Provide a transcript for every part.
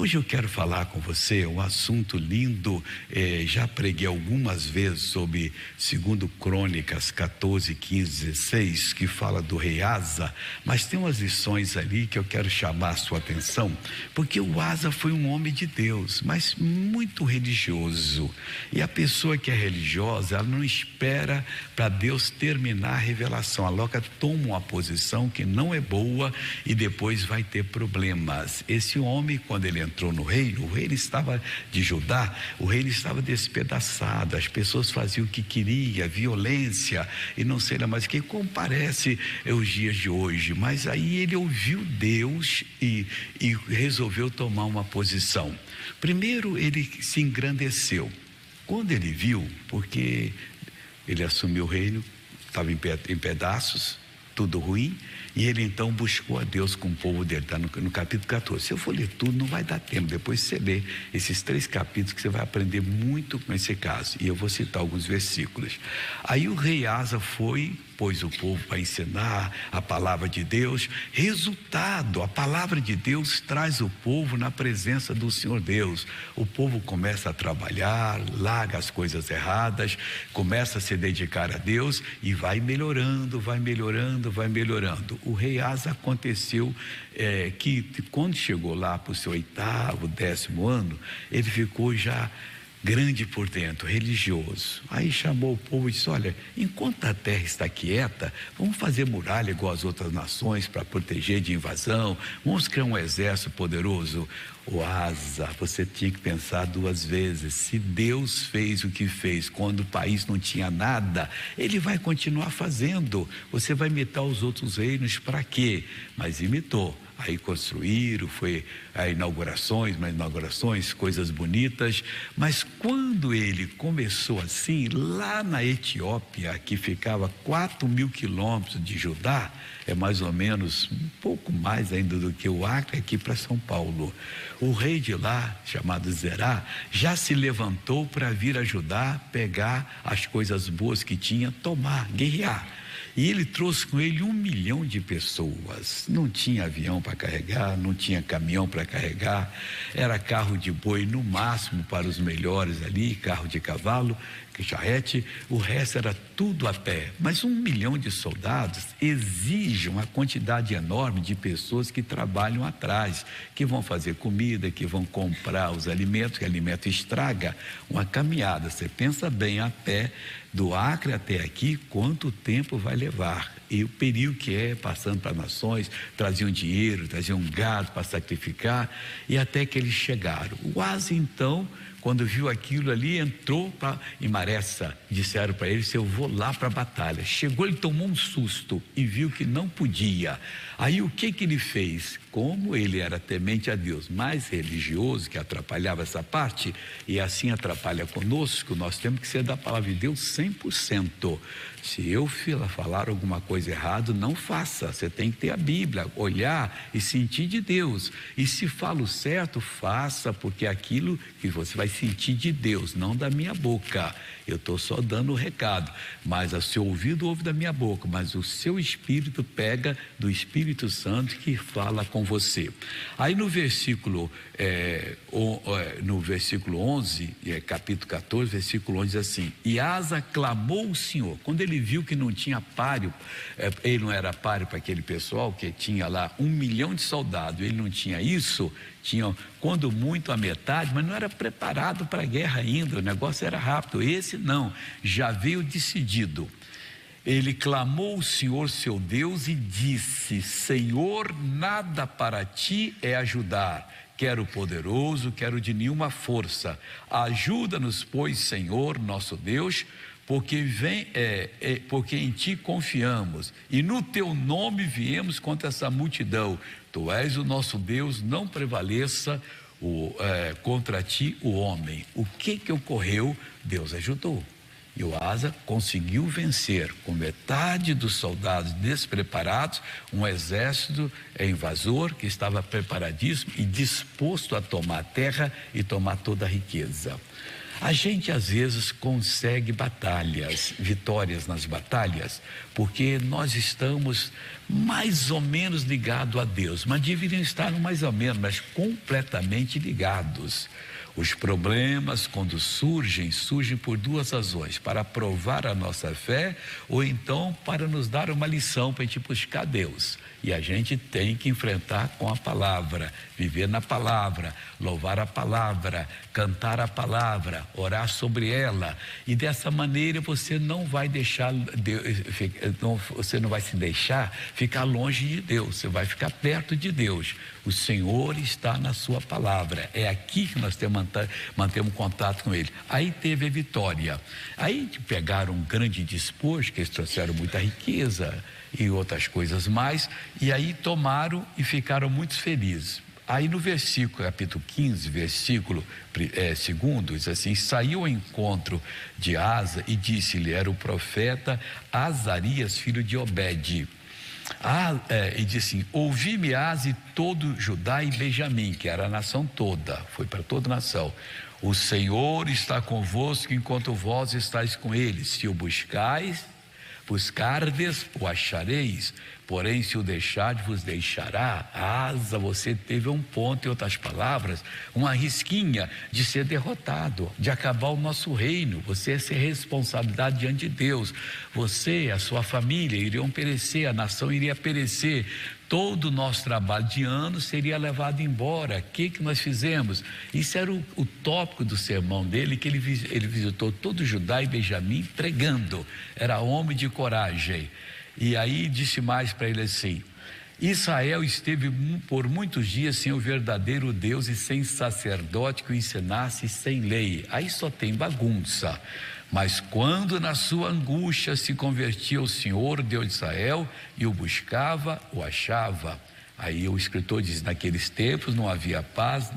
Hoje eu quero falar com você um assunto lindo. Já preguei algumas vezes sobre 2 Crônicas 14, 15, 16, que fala do rei Asa, mas tem umas lições ali que eu quero chamar a sua atenção, porque o Asa foi um homem de Deus, mas muito religioso. E a pessoa que é religiosa, ela não espera para Deus terminar a revelação. Ela logo toma uma posição que não é boa e depois vai ter problemas. Esse homem, quando ele entrou no reino, o reino estava de Judá, o reino estava despedaçado, as pessoas faziam o que queria, violência e não sei lá mais o que, como parece os dias de hoje. Mas aí ele ouviu Deus e resolveu tomar uma posição. Primeiro ele se engrandeceu. Quando ele viu, porque ele assumiu o reino, estava em pedaços, tudo ruim, e ele então buscou a Deus com o povo dele. Está no capítulo 14. Se eu for ler tudo, não vai dar tempo. Depois você lê esses 3 capítulos que você vai aprender muito com esse caso, e eu vou citar alguns versículos. Aí o rei Asa foi, pôs o povo para ensinar a palavra de Deus. Resultado, a palavra de Deus traz o povo na presença do Senhor Deus. O povo começa a trabalhar, larga as coisas erradas, começa a se dedicar a Deus e vai melhorando, vai melhorando, vai melhorando. O rei Asa aconteceu que quando chegou lá para o seu 8º, 10º ano, ele ficou já grande por dentro, religioso. Aí chamou o povo e disse: olha, enquanto a terra está quieta, vamos fazer muralha igual as outras nações para proteger de invasão, vamos criar um exército poderoso. O Asa, você tinha que pensar 2 vezes. Se Deus fez o que fez quando o país não tinha nada, Ele vai continuar fazendo. Você vai imitar os outros reinos para quê? Mas imitou. Aí construíram, foi a inaugurações, coisas bonitas. Mas quando ele começou assim, lá na Etiópia, que ficava 4.000 quilômetros de Judá, é mais ou menos um pouco mais ainda do que o Acre aqui para São Paulo. O rei de lá, chamado Zerá, já se levantou para vir ajudar, pegar as coisas boas que tinha, tomar, guerrear. E ele trouxe com ele 1 milhão de pessoas. Não tinha avião para carregar, não tinha caminhão para carregar, era carro de boi no máximo para os melhores ali, carro de cavalo, charrete, o resto era tudo a pé. Mas 1 milhão de soldados exige uma quantidade enorme de pessoas que trabalham atrás, que vão fazer comida, que vão comprar os alimentos, que alimento estraga. Uma caminhada, você pensa bem, a pé, do Acre até aqui, quanto tempo vai levar? E o perigo que é, passando para nações, traziam dinheiro, traziam gado para sacrificar, e até que eles chegaram. O Asa então, quando viu aquilo ali, entrou em Maressa. Disseram para ele: eu vou lá para a batalha. Chegou, ele tomou um susto e viu que não podia. Aí o que ele fez? Como ele era temente a Deus, mais religioso, que atrapalhava essa parte, e assim atrapalha conosco, nós temos que ser da palavra de Deus 100%. Se eu falar alguma coisa errada, não faça. Você tem que ter a Bíblia, olhar e sentir de Deus. E se falo certo, faça, porque é aquilo que você vai sentir de Deus, não da minha boca. Eu estou só dando o recado, mas o seu ouvido ouve da minha boca, mas o seu espírito pega do Espírito Santo que fala com você. Aí no versículo 11, capítulo 14, versículo 11, diz assim: e Asa clamou o Senhor. Quando ele viu que não tinha páreo, ele não era páreo para aquele pessoal que tinha lá 1 milhão de soldados, ele não tinha isso, tinha quando muito a metade, mas não era preparado para a guerra ainda, o negócio era rápido. Esse não, já veio decidido. Ele clamou o Senhor seu Deus e disse: Senhor, nada para ti é ajudar, quero poderoso, quero de nenhuma força. Ajuda-nos, pois, Senhor nosso Deus, porque em ti confiamos e no teu nome viemos contra essa multidão. Tu és o nosso Deus, não prevaleça contra ti o homem. O que ocorreu? Deus ajudou. E o Asa conseguiu vencer com metade dos soldados despreparados, um exército invasor que estava preparadíssimo e disposto a tomar a terra e tomar toda a riqueza. A gente às vezes consegue batalhas, vitórias nas batalhas, porque nós estamos mais ou menos ligados a Deus, mas deveriam estar mais ou menos, mas completamente ligados. Os problemas, quando surgem por duas razões: para provar a nossa fé, ou então para nos dar uma lição para a gente buscar Deus. E a gente tem que enfrentar com a palavra, viver na palavra, louvar a palavra, cantar a palavra, orar sobre ela. E dessa maneira você não vai você não vai se deixar ficar longe de Deus, você vai ficar perto de Deus. O Senhor está na sua palavra, é aqui que nós mantemos contato com Ele. Aí teve a vitória, aí pegaram um grande despojo, que eles trouxeram muita riqueza e outras coisas mais, e aí tomaram e ficaram muito felizes. Aí no capítulo 15, versículo 2, diz assim: saiu ao encontro de Asa e disse-lhe, era o profeta Azarias, filho de Obed. E disse assim: ouvi-me, Asa, e todo Judá e Benjamim, que era a nação toda, foi para toda a nação. O Senhor está convosco enquanto vós estáis com ele. Se o buscardes, o achareis, porém se o deixardes, vos deixará. Asa, você teve um ponto, em outras palavras, uma risquinha de ser derrotado, de acabar o nosso reino. Você é ser responsabilidade diante de Deus. Você, a sua família iriam perecer, a nação iria perecer. Todo o nosso trabalho de anos seria levado embora. O que nós fizemos? Isso era o tópico do sermão dele, que ele visitou todo Judá e Benjamim pregando. Era homem de coragem. E aí disse mais para ele assim: Israel esteve por muitos dias sem o verdadeiro Deus e sem sacerdote que o ensinasse, sem lei. Aí só tem bagunça. Mas quando na sua angústia se convertia ao Senhor, Deus de Israel, e o buscava, o achava. Aí o escritor diz: naqueles tempos não havia paz,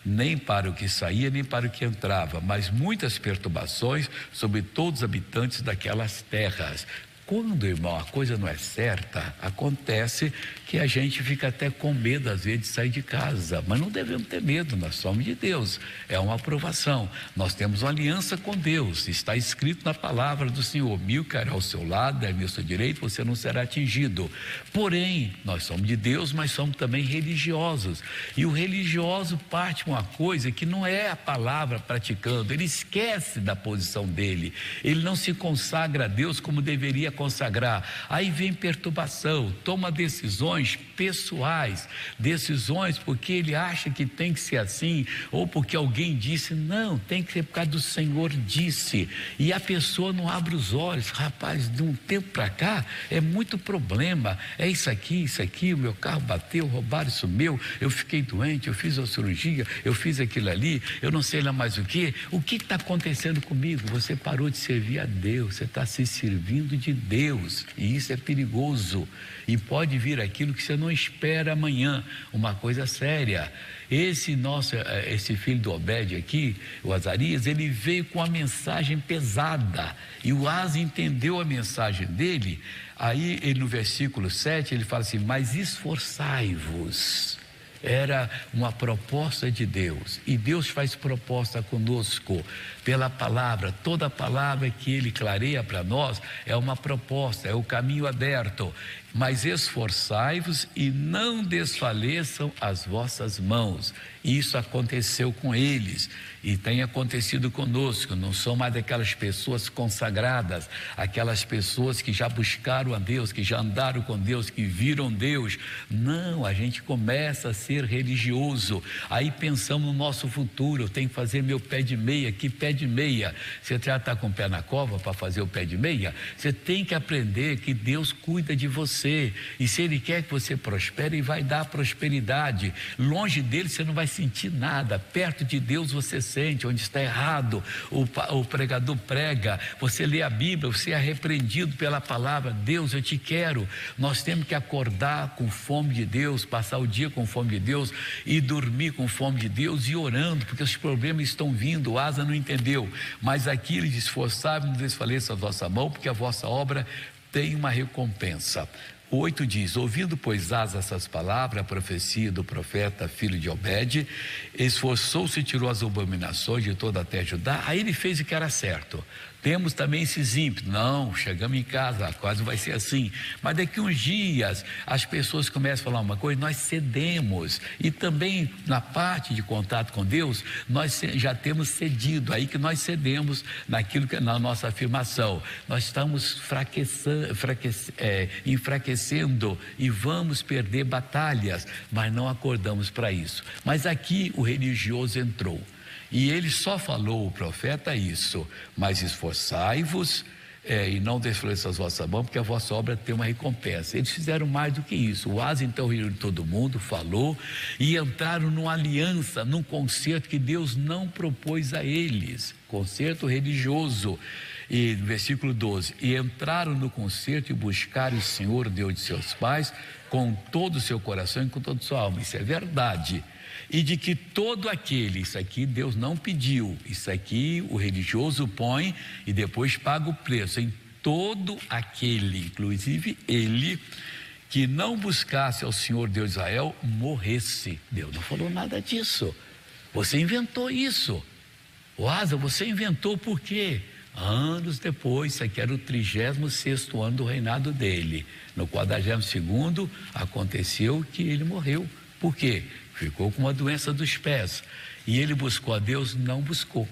nem para o que saía, nem para o que entrava, mas muitas perturbações sobre todos os habitantes daquelas terras. Quando, irmão, a coisa não é certa, acontece que a gente fica até com medo às vezes de sair de casa, mas não devemos ter medo, nós somos de Deus, é uma aprovação, nós temos uma aliança com Deus, está escrito na palavra do Senhor: 1000 cairá ao seu lado, 10 ao seu direito, você não será atingido. Porém, nós somos de Deus, mas somos também religiosos, e o religioso parte com uma coisa que não é a palavra praticando, ele esquece da posição dele, ele não se consagra a Deus como deveria consagrar. Aí vem perturbação, toma decisões pessoais, decisões porque ele acha que tem que ser assim, ou porque alguém disse. Não, tem que ser por causa do Senhor disse, e a pessoa não abre os olhos. Rapaz, de um tempo para cá é muito problema, é isso aqui, o meu carro bateu, roubaram isso meu, eu fiquei doente, eu fiz a cirurgia, eu fiz aquilo ali, eu não sei lá mais o que está acontecendo comigo? Você parou de servir a Deus, você está se servindo de Deus, e isso é perigoso, e pode vir aquilo que você não espera amanhã, uma coisa séria. Esse filho do Obed aqui, o Azarias, ele veio com a mensagem pesada, e o Asa entendeu a mensagem dele. Aí ele, no versículo 7, ele fala assim: mas esforçai-vos. Era uma proposta de Deus, e Deus faz proposta conosco pela palavra. Toda palavra que Ele clareia para nós é uma proposta, é o caminho aberto. Mas esforçai-vos e não desfaleçam as vossas mãos. Isso aconteceu com eles e tem acontecido conosco. Não são mais aquelas pessoas consagradas, aquelas pessoas que já buscaram a Deus, que já andaram com Deus, que viram Deus. Não, a gente começa a ser religioso, aí pensamos no nosso futuro. Eu tenho que fazer meu pé de meia. Que pé de meia? Você já está com o pé na cova para fazer o pé de meia? Você tem que aprender que Deus cuida de você, e se Ele quer que você prospere, Ele vai dar prosperidade. Longe dele você não vai sentir nada, perto de Deus você sente. Onde está errado, o pregador prega, você lê a Bíblia, você é repreendido pela palavra. Deus, eu te quero. Nós temos que acordar com fome de Deus, passar o dia com fome de Deus e dormir com fome de Deus e orando, porque os problemas estão vindo. O Asa não entendeu, mas aqui ele diz: esforçai-vos, não desfaleça a vossa mão, porque a vossa obra tem uma recompensa. O 8 diz: ouvindo, pois, Asa essas palavras, a profecia do profeta, filho de Obed, esforçou-se e tirou as abominações de toda a terra de Judá. Aí ele fez o que era certo. Temos também esses ímpios. Não, chegamos em casa, quase vai ser assim. Mas daqui uns dias, as pessoas começam a falar uma coisa, nós cedemos. E também, na parte de contato com Deus, nós já temos cedido. Aí que nós cedemos naquilo que é na nossa afirmação. Nós estamos enfraquecendo e vamos perder batalhas, mas não acordamos para isso. Mas aqui o religioso entrou. E ele só falou, o profeta, isso: mas esforçai-vos e não desfaleçam as vossas mãos, porque a vossa obra tem uma recompensa. Eles fizeram mais do que isso. O Asa então reuniu todo mundo, falou, e entraram numa aliança, num concerto que Deus não propôs a eles, concerto religioso. E no versículo 12: e entraram no concerto e buscaram o Senhor, Deus de seus pais, com todo o seu coração e com toda a sua alma. Isso é verdade. E de que todo aquele, isso aqui Deus não pediu, isso aqui o religioso põe e depois paga o preço, em todo aquele, inclusive ele, que não buscasse ao Senhor Deus de Israel, morresse. Deus não falou nada disso. Você inventou isso. O Asa, você inventou por quê? Anos depois, isso aqui era o 36º ano do reinado dele. No 42º aconteceu que ele morreu. Por quê? Ficou com uma doença dos pés. E ele buscou a Deus? Não buscou.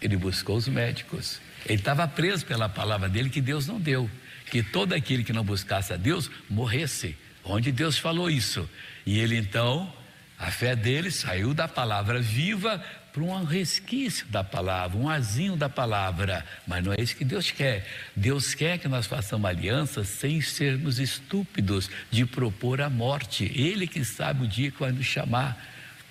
Ele buscou os médicos. Ele estava preso pela palavra dele que Deus não deu. Que todo aquele que não buscasse a Deus morresse. Onde Deus falou isso. E ele então, a fé dele saiu da palavra viva para um resquício da palavra, um azinho da palavra. Mas não é isso que Deus quer. Deus quer que nós façamos aliança sem sermos estúpidos de propor a morte. Ele que sabe o dia que vai nos chamar.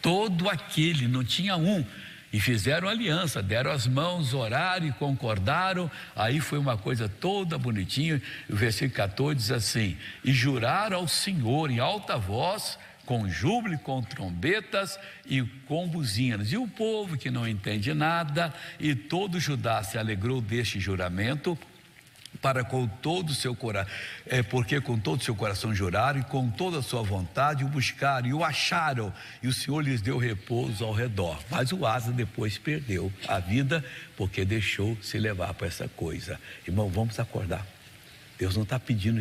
Todo aquele, não tinha um, e fizeram aliança, deram as mãos, oraram e concordaram. Aí foi uma coisa toda bonitinha. O versículo 14 diz assim: e juraram ao Senhor em alta voz, com júbilo, com trombetas e com buzinas. E o povo que não entende nada, e todo Judá se alegrou deste juramento, para com todo o seu coração, porque com todo o seu coração juraram, e com toda a sua vontade o buscaram, e o acharam, e o Senhor lhes deu repouso ao redor. Mas o Asa depois perdeu a vida, porque deixou se levar para essa coisa. Irmão, vamos acordar. Deus não está pedindo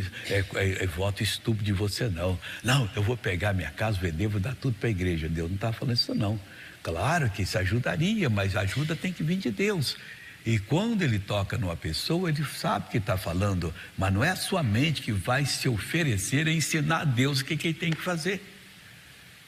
voto estúpido de você, não. Não, eu vou pegar minha casa, vender, vou dar tudo para a igreja. Deus não está falando isso, não. Claro que isso ajudaria, mas a ajuda tem que vir de Deus. E quando ele toca numa pessoa, ele sabe que está falando, mas não é a sua mente que vai se oferecer a ensinar a Deus o que ele tem que fazer.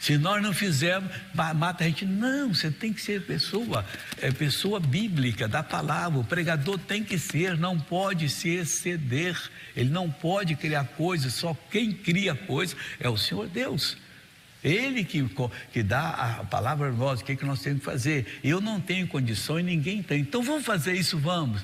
Se nós não fizermos, mata a gente. Não, você tem que ser pessoa bíblica, da palavra. O pregador tem que ser, não pode se exceder. Ele não pode criar coisas, só quem cria coisas é o Senhor Deus. Ele que dá a palavra a nós, o que nós temos que fazer. Eu não tenho condições, ninguém tem. Então vamos fazer isso, vamos.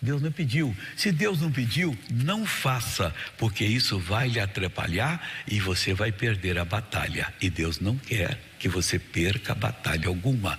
Deus não pediu. Se Deus não pediu, não faça, porque isso vai lhe atrapalhar e você vai perder a batalha. E Deus não quer que você perca a batalha alguma.